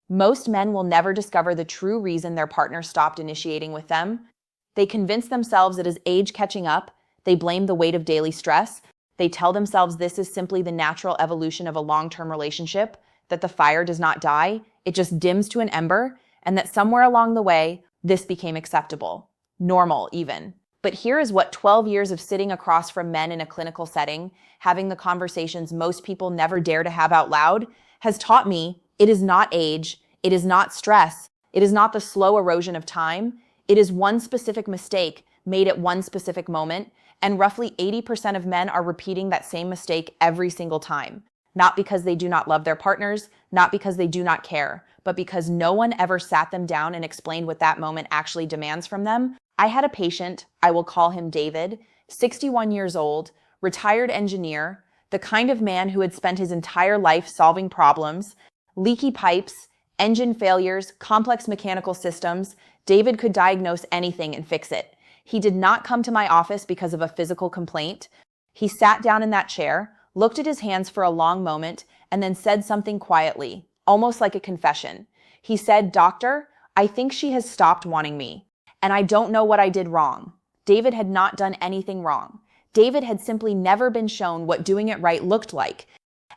Most men will never discover the true reason their partner stopped initiating with them. They convince themselves it is age catching up. They blame the weight of daily stress. They tell themselves this is simply the natural evolution of a long-term relationship, that the fire does not die, it just dims to an ember, and that somewhere along the way, this became acceptable, normal even. But here is what 12 years of sitting across from men in a clinical setting, having the conversations most people never dare to have out loud, has taught me. It is not age, it is not stress, it is not the slow erosion of time, it is one specific mistake made at one specific moment, and roughly 80% of men are repeating that same mistake every single time. Not because they do not love their partners, not because they do not care, but because no one ever sat them down and explained what that moment actually demands from them. I had a patient, I will call him David, 61 years old, retired engineer, the kind of man who had spent his entire life solving problems, leaky pipes, engine failures, complex mechanical systems. David could diagnose anything and fix it. He did not come to my office because of a physical complaint. He sat down in that chair, looked at his hands for a long moment, and then said something quietly, almost like a confession. He said, "Doctor, I think she has stopped wanting me, and I don't know what I did wrong." David had not done anything wrong. David had simply never been shown what doing it right looked like.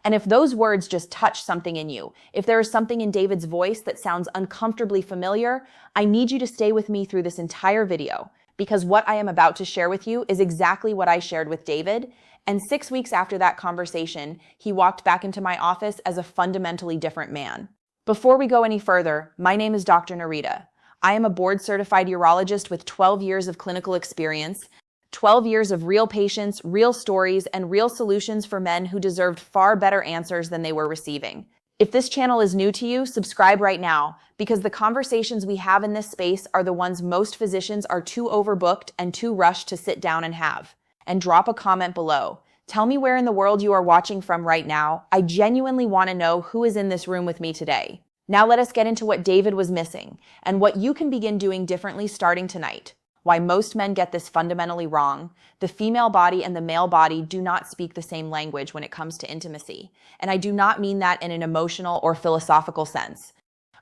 And if those words just touch something in you, if there is something in David's voice that sounds uncomfortably familiar, I need you to stay with me through this entire video, because what I am about to share with you is exactly what I shared with David. And 6 weeks after that conversation, he walked back into my office as a fundamentally different man. Before we go any further, my name is Dr. Nerita. I am a board-certified urologist with 12 years of clinical experience, 12 years of real patients, real stories, and real solutions for men who deserved far better answers than they were receiving. If this channel is new to you, subscribe right now, because the conversations we have in this space are the ones most physicians are too overbooked and too rushed to sit down and have. And drop a comment below. Tell me where in the world you are watching from right now. I genuinely want to know who is in this room with me today. Now let us get into what David was missing, and what you can begin doing differently starting tonight. Why most men get this fundamentally wrong. The female body and the male body do not speak the same language when it comes to intimacy. And I do not mean that in an emotional or philosophical sense.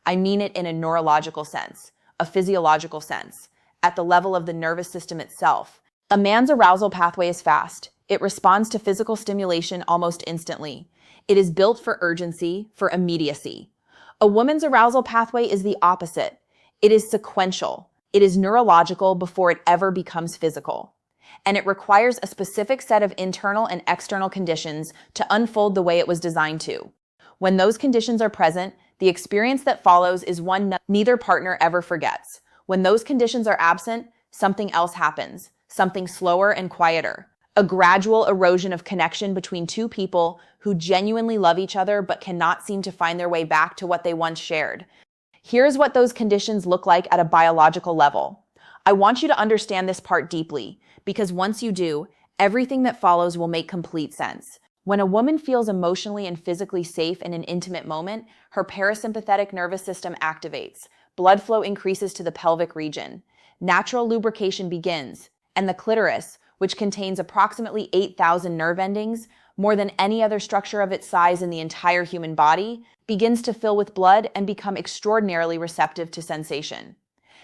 I mean it in a neurological sense, a physiological sense, at the level of the nervous system itself. A man's arousal pathway is fast. It responds to physical stimulation almost instantly. It is built for urgency, for immediacy. A woman's arousal pathway is the opposite. It is sequential. It is neurological before it ever becomes physical. And it requires a specific set of internal and external conditions to unfold the way it was designed to. When those conditions are present, the experience that follows is one neither partner ever forgets. When those conditions are absent, something else happens, something slower and quieter. A gradual erosion of connection between two people who genuinely love each other but cannot seem to find their way back to what they once shared. Here's what those conditions look like at a biological level. I want you to understand this part deeply, because once you do, everything that follows will make complete sense. When a woman feels emotionally and physically safe in an intimate moment, her parasympathetic nervous system activates. Blood flow increases to the pelvic region. Natural lubrication begins, and the clitoris, which contains approximately 8,000 nerve endings, more than any other structure of its size in the entire human body, begins to fill with blood and become extraordinarily receptive to sensation.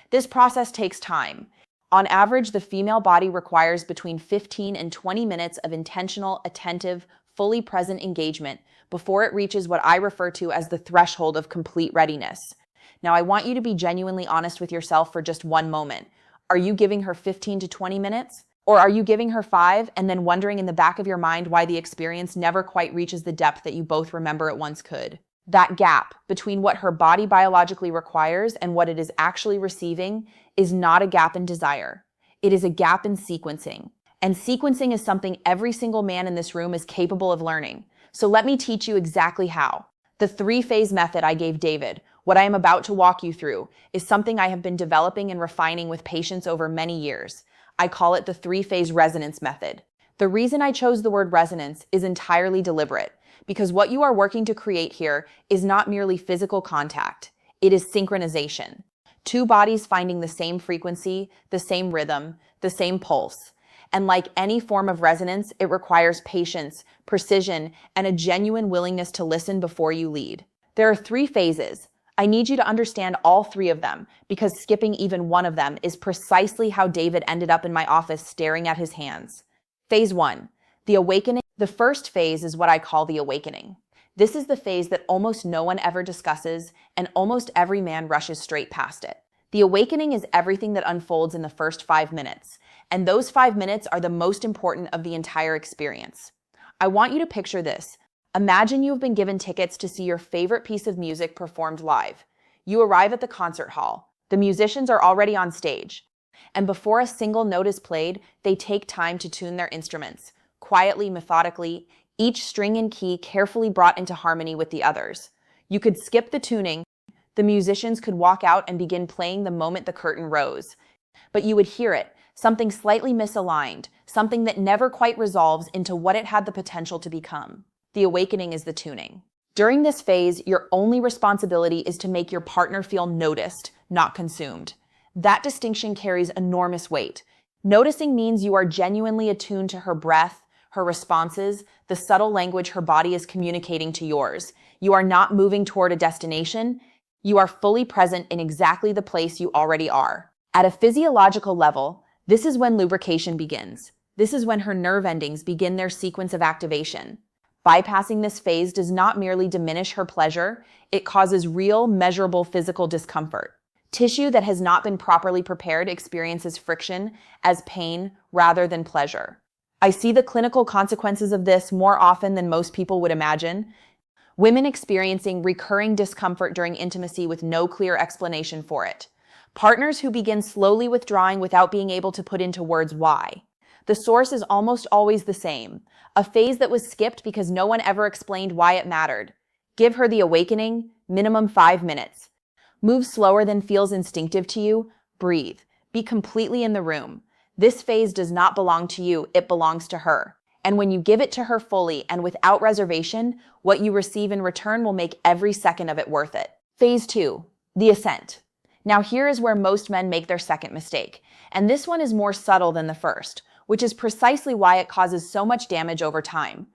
This process takes time. On average, the female body requires between 15 and 20 minutes of intentional, attentive, fully present engagement before it reaches what I refer to as the threshold of complete readiness. Now, I want you to be genuinely honest with yourself for just one moment. Are you giving her 15 to 20 minutes? Or are you giving her 5 and then wondering in the back of your mind why the experience never quite reaches the depth that you both remember it once could? That gap between what her body biologically requires and what it is actually receiving is not a gap in desire. It is a gap in sequencing. And sequencing is something every single man in this room is capable of learning. So let me teach you exactly how. The 3-phase method I gave David, what I am about to walk you through, is something I have been developing and refining with patients over many years. I call it the 3-phase resonance method. The reason I chose the word resonance is entirely deliberate, because what you are working to create here is not merely physical contact. It is synchronization. Two bodies finding the same frequency, the same rhythm, the same pulse. And like any form of resonance, it requires patience, precision, and a genuine willingness to listen before you lead. There are 3 phases: I need you to understand all three of them, because skipping even one of them is precisely how David ended up in my office staring at his hands. Phase 1. The awakening. The first phase is what I call the awakening. This is the phase that almost no one ever discusses, and almost every man rushes straight past it. The awakening is everything that unfolds in the first 5 minutes, and those 5 minutes are the most important of the entire experience. I want you to picture this. Imagine you have been given tickets to see your favorite piece of music performed live. You arrive at the concert hall. The musicians are already on stage, and before a single note is played, they take time to tune their instruments, quietly, methodically, each string and key carefully brought into harmony with the others. You could skip the tuning. The musicians could walk out and begin playing the moment the curtain rose. But you would hear it, something slightly misaligned, something that never quite resolves into what it had the potential to become. The awakening is the tuning. During this phase, your only responsibility is to make your partner feel noticed, not consumed. That distinction carries enormous weight. Noticing means you are genuinely attuned to her breath, her responses, the subtle language her body is communicating to yours. You are not moving toward a destination. You are fully present in exactly the place you already are. At a physiological level, this is when lubrication begins. This is when her nerve endings begin their sequence of activation. Bypassing this phase does not merely diminish her pleasure, it causes real, measurable physical discomfort. Tissue that has not been properly prepared experiences friction as pain rather than pleasure. I see the clinical consequences of this more often than most people would imagine. Women experiencing recurring discomfort during intimacy with no clear explanation for it. Partners who begin slowly withdrawing without being able to put into words why. The source is almost always the same, a phase that was skipped because no one ever explained why it mattered. Give her the awakening, minimum 5 minutes. Move slower than feels instinctive to you. Breathe. Be completely in the room. This phase does not belong to you, it belongs to her. And when you give it to her fully and without reservation, what you receive in return will make every second of it worth it. Phase 2. The ascent. Now here is where most men make their second mistake, and this one is more subtle than the first, which is precisely why it causes so much damage over time.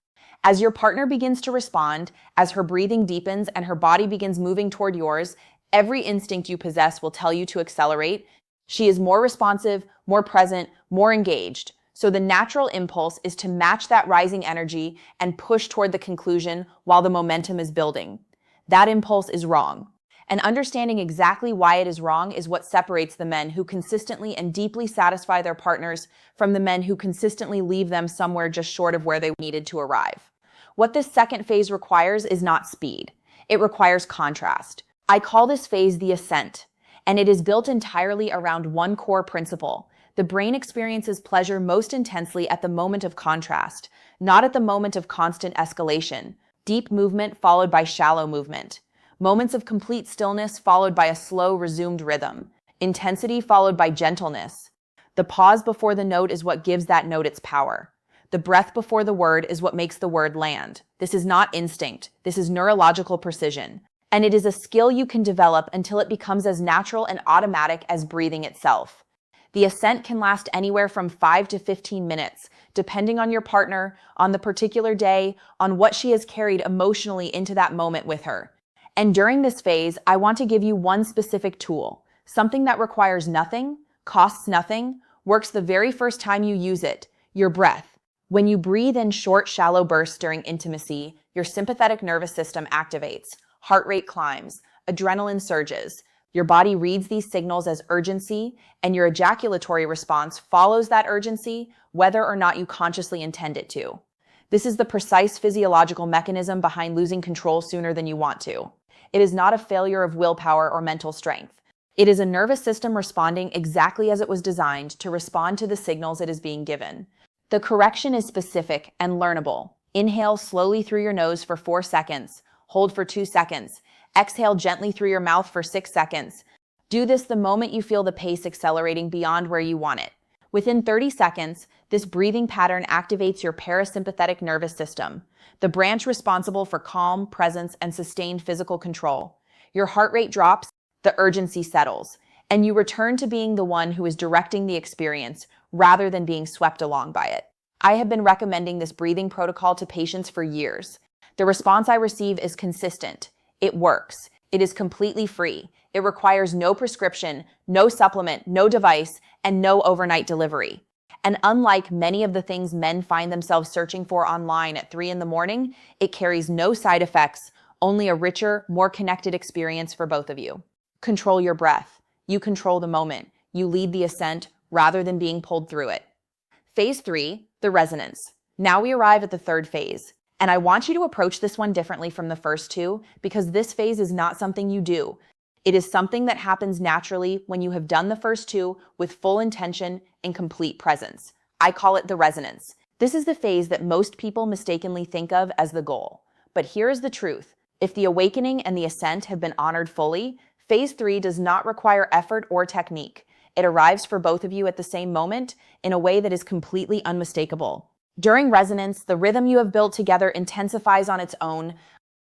As your partner begins to respond, as her breathing deepens and her body begins moving toward yours, every instinct you possess will tell you to accelerate. She is more responsive, more present, more engaged. So the natural impulse is to match that rising energy and push toward the conclusion while the momentum is building. That impulse is wrong. And understanding exactly why it is wrong is what separates the men who consistently and deeply satisfy their partners from the men who consistently leave them somewhere just short of where they needed to arrive. What this second phase requires is not speed. It requires contrast. I call this phase the ascent, and it is built entirely around one core principle. The brain experiences pleasure most intensely at the moment of contrast, not at the moment of constant escalation. Deep movement followed by shallow movement. Moments of complete stillness followed by a slow, resumed rhythm. Intensity followed by gentleness. The pause before the note is what gives that note its power. The breath before the word is what makes the word land. This is not instinct. This is neurological precision. And it is a skill you can develop until it becomes as natural and automatic as breathing itself. The ascent can last anywhere from 5 to 15 minutes, depending on your partner, on the particular day, on what she has carried emotionally into that moment with her. And during this phase, I want to give you one specific tool, something that requires nothing, costs nothing, works the very first time you use it, your breath. When you breathe in short, shallow bursts during intimacy, your sympathetic nervous system activates, heart rate climbs, adrenaline surges. Your body reads these signals as urgency, and your ejaculatory response follows that urgency, whether or not you consciously intend it to. This is the precise physiological mechanism behind losing control sooner than you want to. It is not a failure of willpower or mental strength. It is a nervous system responding exactly as it was designed to respond to the signals it is being given. The correction is specific and learnable. Inhale slowly through your nose for 4 seconds. Hold for 2 seconds. Exhale gently through your mouth for 6 seconds. Do this the moment you feel the pace accelerating beyond where you want it. Within 30 seconds, this breathing pattern activates your parasympathetic nervous system, the branch responsible for calm, presence, and sustained physical control. Your heart rate drops, the urgency settles, and you return to being the one who is directing the experience rather than being swept along by it. I have been recommending this breathing protocol to patients for years. The response I receive is consistent. It works. It is completely free. It requires no prescription, no supplement, no device, and no overnight delivery. And unlike many of the things men find themselves searching for online at 3 in the morning, it carries no side effects, only a richer, more connected experience for both of you. Control your breath. You control the moment. You lead the ascent rather than being pulled through it. Phase 3, the resonance. Now we arrive at the third phase. And I want you to approach this one differently from the first two, because this phase is not something you do. It is something that happens naturally when you have done the first two with full intention and complete presence. I call it the resonance. This is the phase that most people mistakenly think of as the goal. But here is the truth. If the awakening and the ascent have been honored fully, phase 3 does not require effort or technique. It arrives for both of you at the same moment in a way that is completely unmistakable. During resonance, the rhythm you have built together intensifies on its own.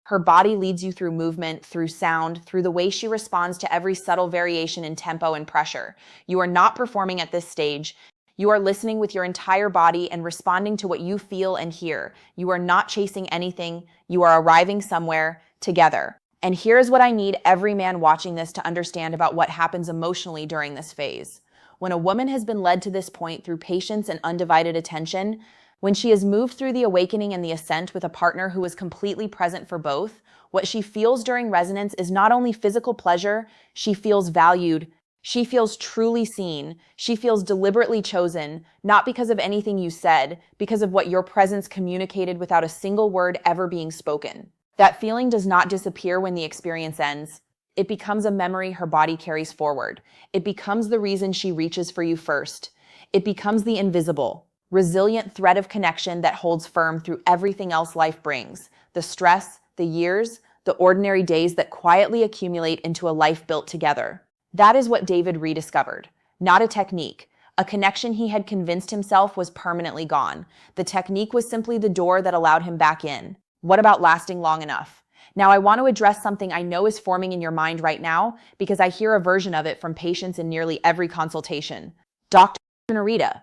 Her body leads you through movement, through sound, through the way she responds to every subtle variation in tempo and pressure. You are not performing at this stage. You are listening with your entire body and responding to what you feel and hear. You are not chasing anything. You are arriving somewhere together. And here's what I need every man watching this to understand about what happens emotionally during this phase. When a woman has been led to this point through patience and undivided attention, when she has moved through the awakening and the ascent with a partner who is completely present for both, what she feels during resonance is not only physical pleasure, she feels valued, she feels truly seen, she feels deliberately chosen, not because of anything you said, because of what your presence communicated without a single word ever being spoken. That feeling does not disappear when the experience ends. It becomes a memory her body carries forward. It becomes the reason she reaches for you first. It becomes the invisible, resilient thread of connection that holds firm through everything else life brings. The stress, the years, the ordinary days that quietly accumulate into a life built together. That is what David rediscovered. Not a technique, a connection he had convinced himself was permanently gone. The technique was simply the door that allowed him back in. What about lasting long enough? Now I want to address something I know is forming in your mind right now because I hear a version of it from patients in nearly every consultation. Dr. Nerita,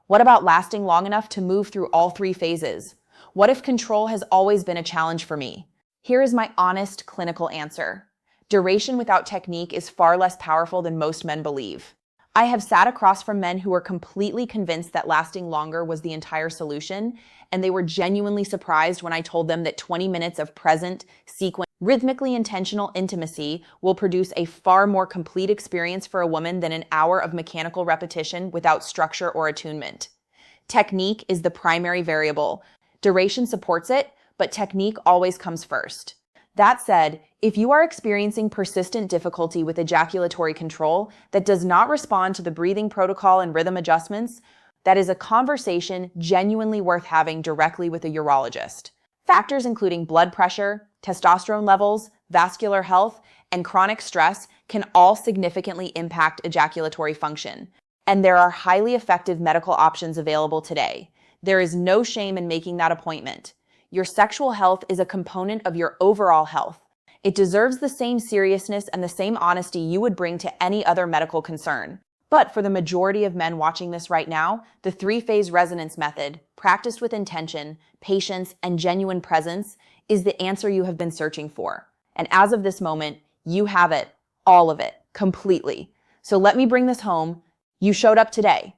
what about lasting long enough to move through all three phases? What if control has always been a challenge for me? Here is my honest clinical answer. Duration without technique is far less powerful than most men believe. I have sat across from men who were completely convinced that lasting longer was the entire solution, and they were genuinely surprised when I told them that 20 minutes of present, sequent, rhythmically intentional intimacy will produce a far more complete experience for a woman than an hour of mechanical repetition without structure or attunement. Technique is the primary variable. Duration supports it, but technique always comes first. That said, if you are experiencing persistent difficulty with ejaculatory control that does not respond to the breathing protocol and rhythm adjustments, that is a conversation genuinely worth having directly with a urologist. Factors including blood pressure, testosterone levels, vascular health, and chronic stress can all significantly impact ejaculatory function. And there are highly effective medical options available today. There is no shame in making that appointment. Your sexual health is a component of your overall health. It deserves the same seriousness and the same honesty you would bring to any other medical concern. But for the majority of men watching this right now, the three-phase resonance method, practiced with intention, patience, and genuine presence, is the answer you have been searching for. And as of this moment, you have it, all of it, completely. So let me bring this home. You showed up today.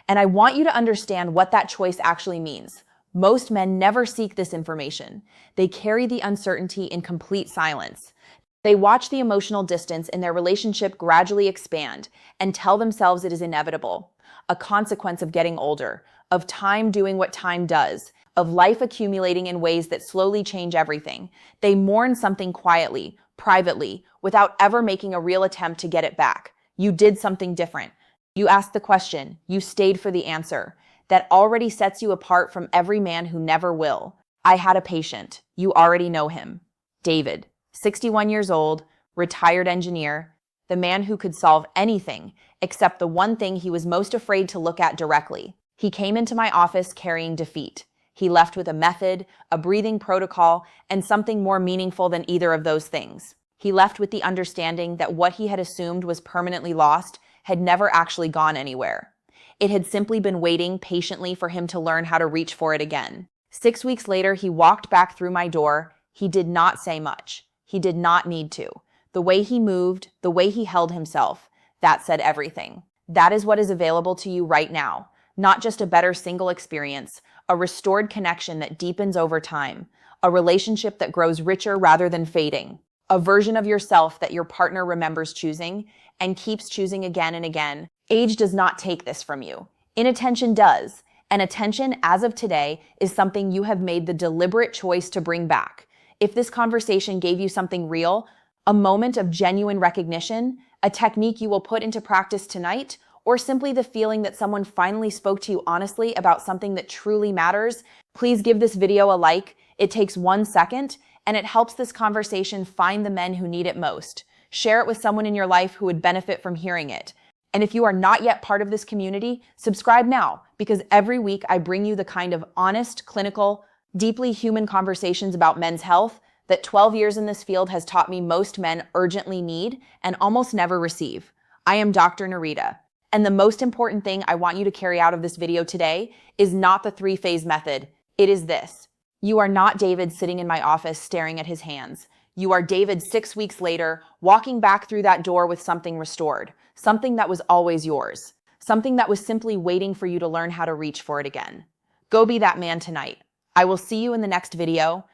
And I want you to understand what that choice actually means. Most men never seek this information. They carry the uncertainty in complete silence. They watch the emotional distance in their relationship gradually expand and tell themselves it is inevitable, a consequence of getting older, of time doing what time does, of life accumulating in ways that slowly change everything. They mourn something quietly, privately, without ever making a real attempt to get it back. You did something different. You asked the question. You stayed for the answer. That already sets you apart from every man who never will. I had a patient. You already know him. David, 61 years old, retired engineer, the man who could solve anything except the one thing he was most afraid to look at directly. He came into my office carrying defeat. He left with a method, a breathing protocol, and something more meaningful than either of those things. He left with the understanding that what he had assumed was permanently lost had never actually gone anywhere. It had simply been waiting patiently for him to learn how to reach for it again. 6 weeks later, he walked back through my door. He did not say much. He did not need to. The way he moved, the way he held himself, that said everything. That is what is available to you right now. Not just a better single experience, a restored connection that deepens over time, a relationship that grows richer rather than fading, a version of yourself that your partner remembers choosing and keeps choosing again and again. Age does not take this from you. Inattention does. And attention, as of today, is something you have made the deliberate choice to bring back. If this conversation gave you something real, a moment of genuine recognition, a technique you will put into practice tonight, or simply the feeling that someone finally spoke to you honestly about something that truly matters, please give this video a like. It takes 1 second, and it helps this conversation find the men who need it most. Share it with someone in your life who would benefit from hearing it. And if you are not yet part of this community, subscribe now, because every week I bring you the kind of honest, clinical, deeply human conversations about men's health that 12 years in this field has taught me most men urgently need and almost never receive. I am Dr. Nerita, and the most important thing I want you to carry out of this video today is not the 3-phase method. It is this. You are not David sitting in my office staring at his hands. You are David 6 weeks later, walking back through that door with something restored, something that was always yours, something that was simply waiting for you to learn how to reach for it again. Go be that man tonight. I will see you in the next video.